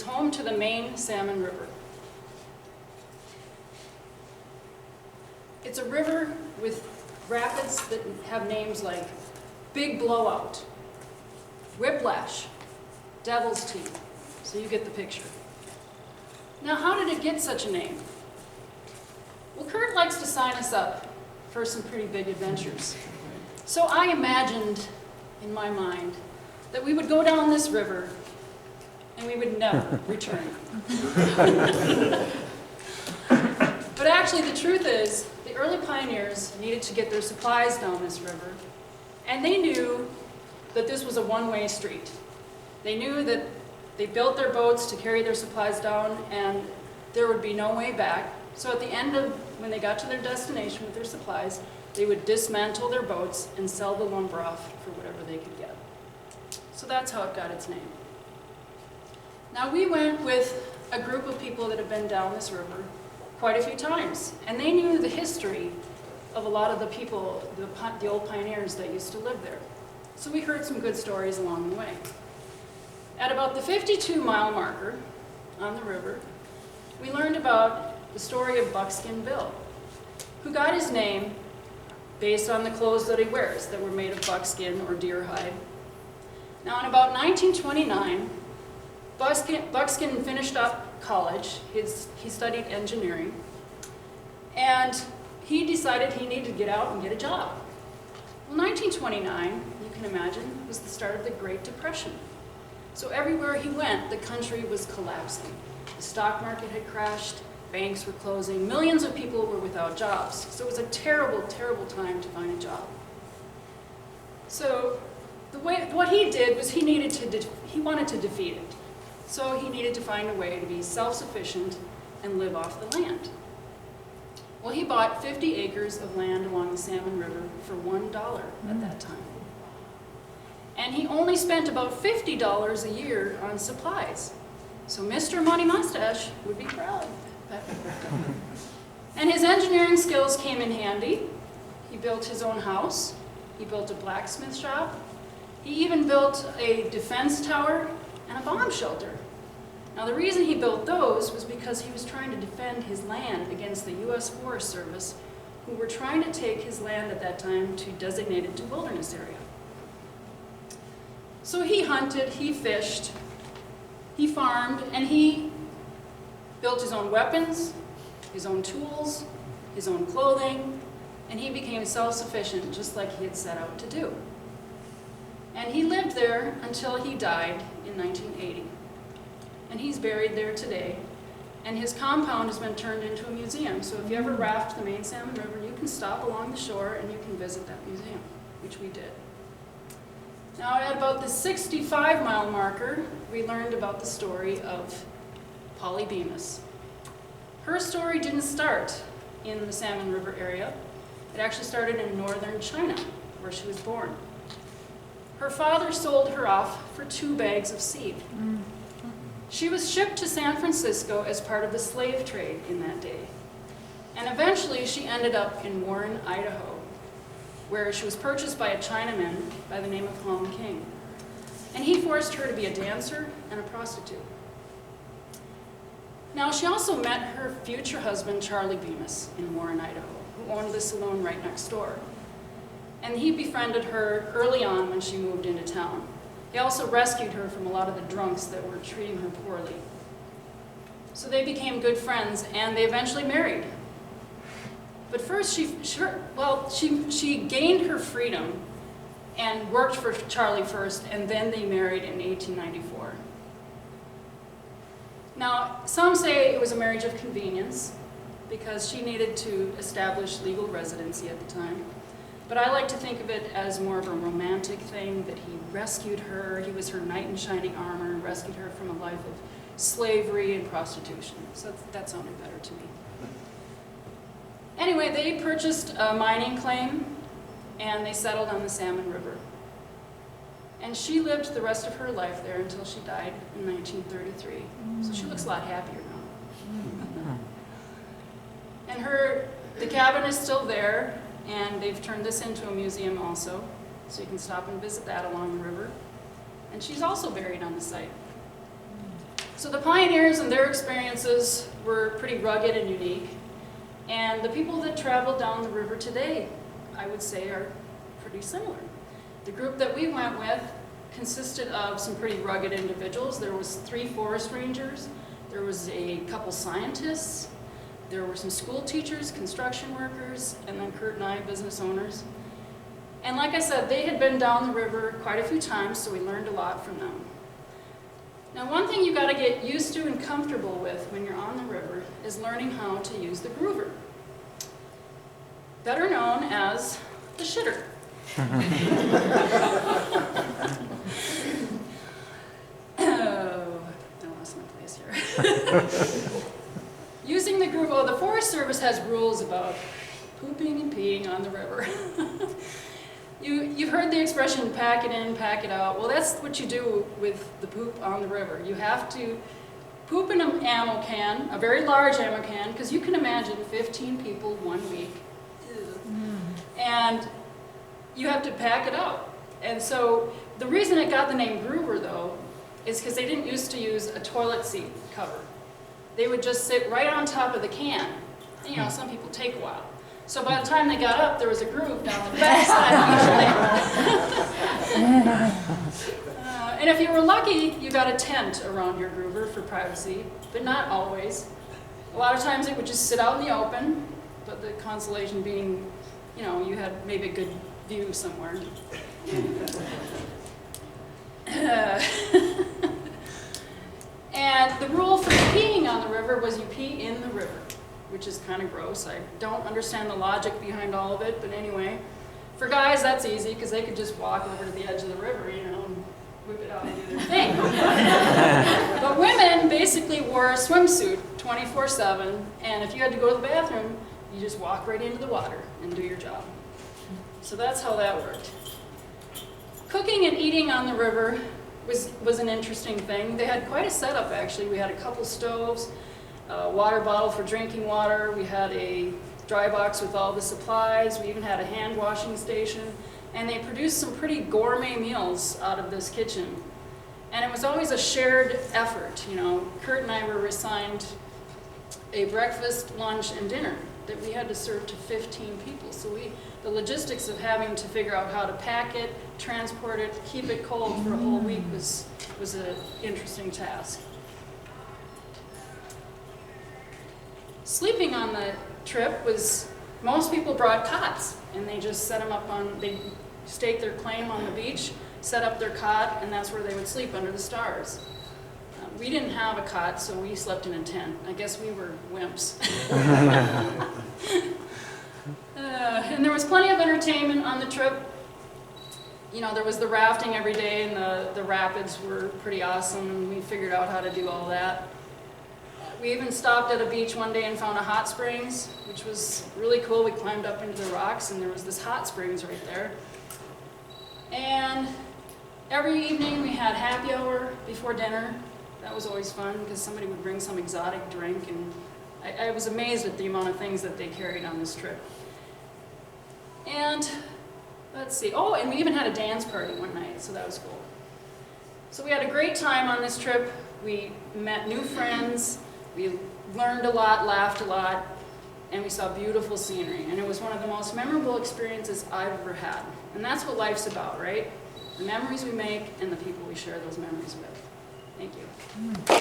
home to the main Salmon River. It's a river with rapids that have names like Big Blowout, Whiplash, Devil's Teeth, so you get the picture. Now, how did it get such a name? Well, Kurt likes to sign us up for some pretty big adventures. So I imagined in my mind that we would go down this river and we would never return. But actually, the truth is, the early pioneers needed to get their supplies down this river, and they knew that this was a one-way street. They knew that they built their boats to carry their supplies down, and there would be no way back. So at the end of, when they got to their destination with their supplies, they would dismantle their boats and sell the lumber off for whatever they could get. So that's how it got its name. Now, we went with a group of people that have been down this river quite a few times, and they knew the history of a lot of the people, the old pioneers that used to live there. So we heard some good stories along the way. At about the 52-mile marker on the river, we learned about the story of Buckskin Bill, who got his name based on the clothes that he wears that were made of buckskin or deer hide. Now, in about 1929, Buckskin finished up college. He studied engineering, and he decided he needed to get out and get a job. Well, 1929, you can imagine, was the start of the Great Depression. So everywhere he went, the country was collapsing. The stock market had crashed, banks were closing, millions of people were without jobs. So it was a terrible, terrible time to find a job. So what he did was he wanted to defeat it. So he needed to find a way to be self-sufficient and live off the land. Well, he bought 50 acres of land along the Salmon River for $1 at that time. And he only spent about $50 a year on supplies. So Mr. Money Mustache would be proud. And his engineering skills came in handy. He built his own house. He built a blacksmith shop. He even built a defense tower and a bomb shelter. Now, the reason he built those was because he was trying to defend his land against the U.S. Forest Service, who were trying to take his land at that time to designate it to wilderness area. So he hunted, he fished, he farmed, and he built his own weapons, his own tools, his own clothing, and he became self-sufficient just like he had set out to do. And he lived there until he died in 1980. And he's buried there today. And his compound has been turned into a museum. So if you ever raft the main Salmon River, you can stop along the shore and you can visit that museum, which we did. Now, at about the 65-mile marker, we learned about the story of Polly Bemis. Her story didn't start in the Salmon River area. It actually started in northern China, where she was born. Her father sold her off for 2 bags of seed. She was shipped to San Francisco as part of the slave trade in that day. And eventually she ended up in Warren, Idaho, where she was purchased by a Chinaman by the name of Hong King. And he forced her to be a dancer and a prostitute. Now, she also met her future husband, Charlie Bemis, in Warren, Idaho, who owned the saloon right next door. And he befriended her early on when she moved into town. He also rescued her from a lot of the drunks that were treating her poorly. So they became good friends, and they eventually married. But first, she gained her freedom and worked for Charlie first, and then they married in 1894. Now, some say it was a marriage of convenience because she needed to establish legal residency at the time. But I like to think of it as more of a romantic thing, that he rescued her, he was her knight in shining armor, rescued her from a life of slavery and prostitution. So that sounded better to me. Anyway, they purchased a mining claim, and they settled on the Salmon River. And she lived the rest of her life there until she died in 1933. So she looks a lot happier now. And the cabin is still there, and they've turned this into a museum also, so you can stop and visit that along the river. And she's also buried on the site. So the pioneers and their experiences were pretty rugged and unique. And the people that travel down the river today, I would say, are pretty similar. The group that we went with consisted of some pretty rugged individuals. There was 3 forest rangers, there was a couple scientists, there were some school teachers, construction workers, and then Kurt and I, business owners. And like I said, they had been down the river quite a few times, so we learned a lot from them. Now, one thing you got to get used to and comfortable with when you're on the river is learning how to use the groover, better known as the shitter. Oh, I lost my place here. Using the groover, well, the Forest Service has rules about pooping and peeing on the river. You've heard the expression, pack it in, pack it out. Well, that's what you do with the poop on the river. You have to poop in an ammo can, a very large ammo can, because you can imagine 15 people 1 week. And you have to pack it out. And so the reason it got the name groover, though, is because they didn't used to use a toilet seat cover. They would just sit right on top of the can. And, you know, some people take a while. So by the time they got up, there was a groove down the backside usually. And if you were lucky, you got a tent around your groover for privacy, but not always. A lot of times it would just sit out in the open, but the consolation being, you know, you had maybe a good view somewhere. And the rule for peeing on the river was you pee in the river, which is kind of gross. I don't understand the logic behind all of it, but anyway. For guys, that's easy, because they could just walk over to the edge of the river, you know, and whip it out and do their thing. But women basically wore a swimsuit 24/7, and if you had to go to the bathroom, you just walk right into the water and do your job. So that's how that worked. Cooking and eating on the river was an interesting thing. They had quite a setup, actually. We had a couple stoves, a water bottle for drinking water. We had a dry box with all the supplies. We even had a hand washing station. And they produced some pretty gourmet meals out of this kitchen. And it was always a shared effort. You know, Kurt and I were assigned a breakfast, lunch, and dinner that we had to serve to 15 people. So the logistics of having to figure out how to pack it, transport it, keep it cold for a whole week was an interesting task. Sleeping on the trip was, most people brought cots, and they just set them up they staked their claim on the beach, set up their cot, and that's where they would sleep under the stars. We didn't have a cot, so we slept in a tent. I guess we were wimps. And there was plenty of entertainment on the trip. You know, there was the rafting every day, and the rapids were pretty awesome, and we figured out how to do all that. We even stopped at a beach one day and found a hot springs, which was really cool. We climbed up into the rocks, and there was this hot springs right there. And every evening we had happy hour before dinner. That was always fun, because somebody would bring some exotic drink, and I was amazed at the amount of things that they carried on this trip. And let's see, oh, and we even had a dance party one night, so that was cool. So we had a great time on this trip. We met new friends, we learned a lot, laughed a lot, and we saw beautiful scenery. And it was one of the most memorable experiences I've ever had. And that's what life's about, right? The memories we make and the people we share those memories with. Thank you.